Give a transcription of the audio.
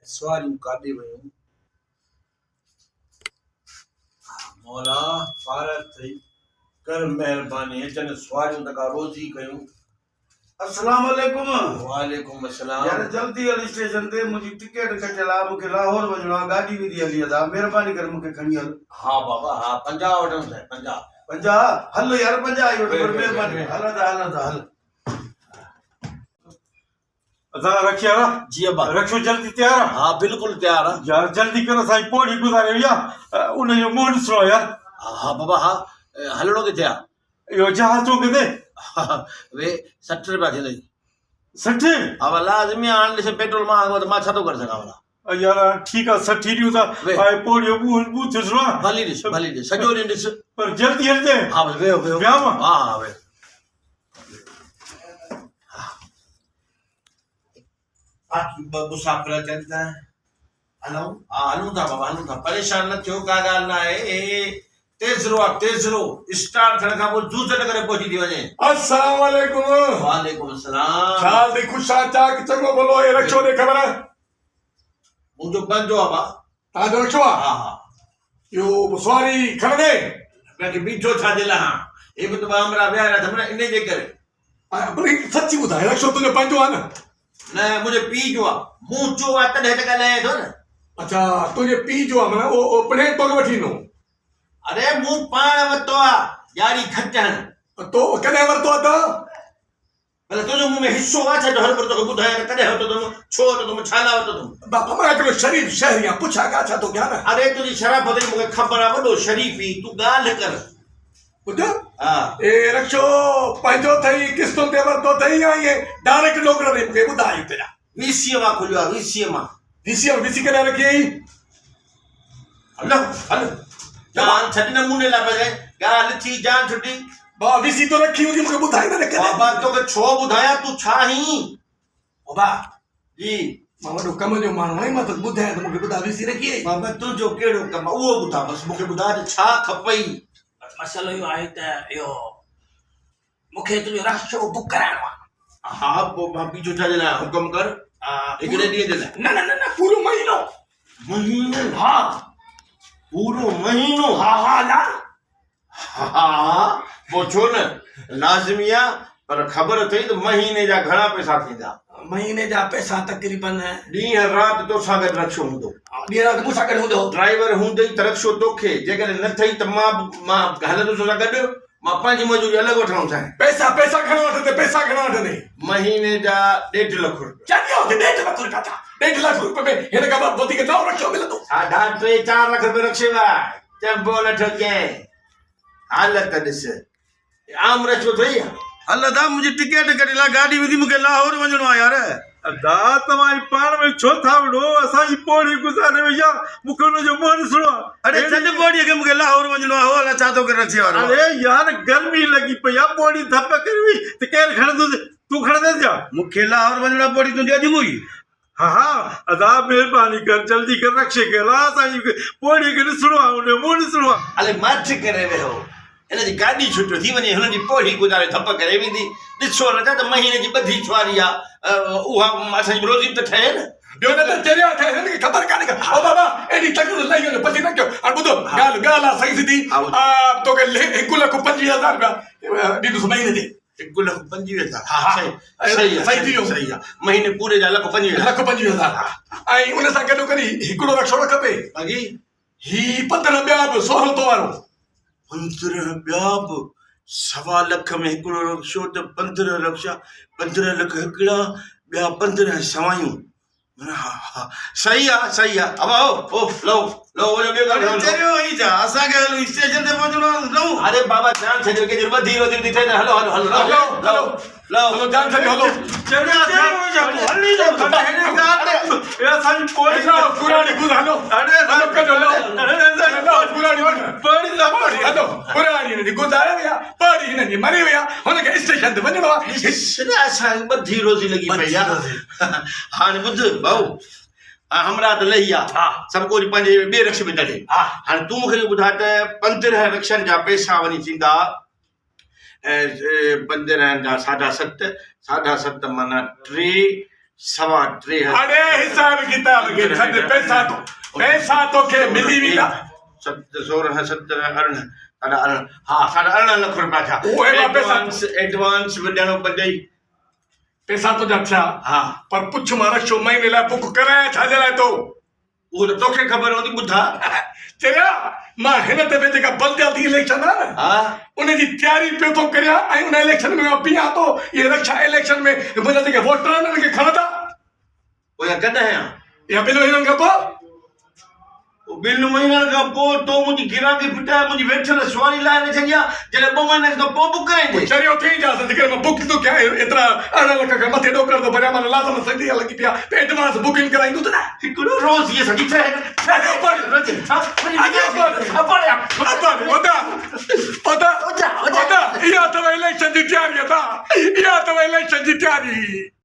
सवारियूं काॾे वयूं? मौला फारत थई कर महिरबानी अचनि सवारियूं त का रोज़ ई कयूं। अस्सलाम वालेकुम। वालेकुम अस्सलाम। यार जल्दी हल स्टेशन ते मुंहिंजी टिकट कटियल आहे, मूंखे लाहौर वञिणो आहे, गाॾी विधी हली आहे, महिरबानी करे मूंखे खणी हल। हा बाबा हा 50 वठूं साईं 50। 50 हल यार 50 आई वठ पर महिरबानी हलंदा हल। अदा रखिया ना जी अब्बा। रखो जल्दी तैयार है? हाँ बिल्कुल तैयार है यार जल्दी करो साईं पोड़ी गुज़ारे या उन जो मोन सुनो यार। हाँ बाबा हाँ हलणो किथे आहे? यो जहाज तो किथे वे 60 रुपया थींदई। 60 हा भला लाज़मी आहे हाणे ॾिस पेट्रोल महांगो त मां छा थो करे सघां भला। यार ठीक है 60 दियो ता वे। आई पोड़ी बूथ सुनो भली ॾिस सॼो ॾींहुं ॾिस। पर जल्दी हलते हा बस वेहो वेहो विया मां? हा हा वेहो। बाक़ी ॿ मुसाफ़िर अचनि था हलूं। हा हलूं था बाबा हलूं था परेशान न थियो का ॻाल्हि न आहे। तेज़रो आहे तेज़रो स्टार्ट थियण खां पोइ जूस न करे पहुची थी वञे। अस्सलाम वालेकुम। वालेकुम सलाम। चाल दे खुशा चाक चंगो भलो ए रखो दे खबर है मुंहिंजो बंदो आहे बा। ता जो रखो आ हा हा यो सवारी खण दे बाक़ी बीठो छा जे लाइ हे बि त हमरा विया रहा था इन जे करे। अपनी सच्ची बुधाए रखो तुझे पंजो आ ना। न मुंहिंजे पीउ जो आहे मूं चयो आहे तॾहिं त ॻाल्हाए थो न। अच्छा तुझे पी जो माना ओ पणे तो वठी नो अरे मूं पाण वरितो आहे यारी खटण। तो कने वरतो त भले तुंहिंजो मूं में हिस्सो आहे छा जो हर बार तोखे ॿुधायां कॾहिं वरितो अथमि छो वरितो अथमि छा लाइ वरितो अथमि। बाप हमरा करो शरीफ शहरिया पुछा का छा तो क्या ना अरे तुंहिंजी शराफ़त जी मूंखे ख़बर आहे वॾो शरीफ़ी तूं ॻाल्हि कर। बुध हा ए रखो पंजो थई किस्तों ते वरतो थई या ये डायरेक्ट नौकर ने के बुधाई तेरा वीसीअ मां खुलियो आहे वीसीअ मां। विसी कने रखी हलो हलो जान छॾ नमूने लाइ बजाए ॻाल्हि थी जान छुटी। बा विसी तो रखी हुई मुके बुधाई ना करे बाबा तोखे छो ॿुधायां तूं छा ही। बाबा जी मां वडो कम जो माण्हू आहियां मां तो बुधाया तो मुके बुधा विसी रखी बाबा तुंहिंजो कहिड़ो कमु आहे उहो ॿुधां बसि मूंखे ॿुधाए त छा खपई। मसलो इहो आहे त इहो मूंखे तुंहिंजो रक्षो बुक कराइणो आहे। हा पोइ मां बीठो छा जे लाइ हुकुम कर हिकिड़े ॾींहं जे लाइ। न न न न पूरो महीनो। महीनो हा पूरो महीनो। हा हा ना हा पोइ छो न लाज़मी आहे पर ख़बर अथई त महीने जा घणा पैसा थींदा। महीने जा पैसा तक़रीबन ॾींहं राति तोसां गॾु रक्षो हूंदो ॾींहं राति मूंसां गॾु हूंदो। ड्राइवर हूंदई त रक्षो तोखे जेकॾहिं न अथई त मां हलंदुसि तोसां गॾु मां पंहिंजी मजूरी अलॻि वठणो चाहे। पैसा खणो वठंदे पैसा खणो वठंदे महीने जा 1.5 लख रुपया। चङो त 1.5 लख रुपया था 1.5 लाख रुपए में हिन का बाद वधीक न रखो मिलंदो। 3.5-4 लख रुपया रक्षे लाइ चंबो न ठोके हालत ॾिस आम रक्षो थई हल दा मुंहिंजी टिकट कढी ला गाॾी विधी मूंखे लाहौर वञिणो आहे यार। अदा तमाई पाण में छो था वडो असा ही पोड़ी गुज़ारे या मुखे उन जो मोन सुनो। अरे छॾ पोड़ी के मूंखे लाहौर वञिणो आहे हो अला छा थो करे रखी वारो। अरे यार गर्मी लगी पई या पोड़ी धप करवी त केर खणदो तू खणदे जा मूंखे लाहौर वञिणो आहे पोड़ी तुंहिंजी अॼु हुई। हाँ अदा मेहरबानी कर जल्दी कर रक्षे के ला साईं पोड़ी के सुनो उन मोन सुनो। अले मठ करे वेहो हिनजी गाॾी छुटियो थी वञे हुनजी पोड़ी गुज़ारे धप करे वेंदी ॾिसो न त महीने जी ॿधी छुआरी आहे उहा असांजी रोज़ी त ठहे न। ॿियो न त चरिया थे हिन खे ख़बर काने का ओ बाबा एडी तकलीफ़ लई वने पछी न कयो हां ॿुधो ॻाल्हि आहे सही सिधी तोखे 1,25,000 रुपया ॾींदुसि महीने जे 1,25,000। हा सही सही थी सही आहे महीने पूरे जा 1,25,000 1,25,000 ऐं उन सां गॾो करी हिकिड़ो रक्षो न खपे अगी ही 15 ॿिया बि सोहलतो वारो 15 ॿिया बि 1.25 लख में हिकिड़ो रक्षो त 15 लख हिकिड़ा ॿिया 15 सवायूं। हा सही आहे अब आओ ओ लो ॿियो चरियो ई जा असांखे हलो स्टेशन ते पहुचणो आहे। अरे बाबा जान छॾियो के ॿधी रोज़ी थी थिए हलो जान छॾियो हलो हली जा खड़ा हेने कार ए असांजी पोड़ी पुराणी गुज़ हलो अरे हलो कजो लो पुराणी पोड़ी दा हलो पुराणी ने गुज़ारे विया पढ़ी हिन जी मरी विया हुनखे स्टेशन ते वञिणो आहे असां ॿधी रोज़ी लॻी पई आहे। हाणे ॿुध भाऊ हमरा त लही आहे सभु कोई पंहिंजे ॿिए रक्ष में चढ़े। हाणे तूं मूंखे ॿुधाए त 15 रक्षनि जा पैसा वञी थींदा 15 जा 7.5 माना 3 3.5 अरे हिसाब किताब खे छॾ पैसा तोखे मिली वेंदा 16 17 18 हा 18 लख रुपया थिया उहे हेॾा पैसा एडवांस बि ॾियणो पवंदई पैसा तुंहिंजा थिया हा पर पुछ मां रक्षो महीने लाइ बुक करायां छाजे लाइ तो उहो त तोखे ख़बर हूंदी ॿुधा चरिया मां हिन दफ़े जेका बलदियाती इलेक्शन आहे न हा उनजी तयारी पियो थो करियां ऐं उन इलेक्शन में मां बीहां थो इहे रक्षा इलेक्शन में मुंहिंजा जेके वोटर आहिनि उनखे खणंदा उहा कॾहिं या ॿिनि महीननि खां पोइ ॿिनि महीननि खां पोइ तो मुंहिंजी गिराकी फिटाए मुंहिंजी वेठल सुवारी लाइ न छॾिया जॾहिं 2 महीननि खां पोइ बुक कराईंदे चरियो थी जांसि जेकर मां बुक थो कयां एतिरा 18 लख खां मथे ॾोकर थो भरियां माना लाज़म सही लॻी पिया त एडवांस बुकिंग कराईंदो त न हिकिड़ो रोज़ इहे सॼी इहा अथव इलेक्शन जी तयारी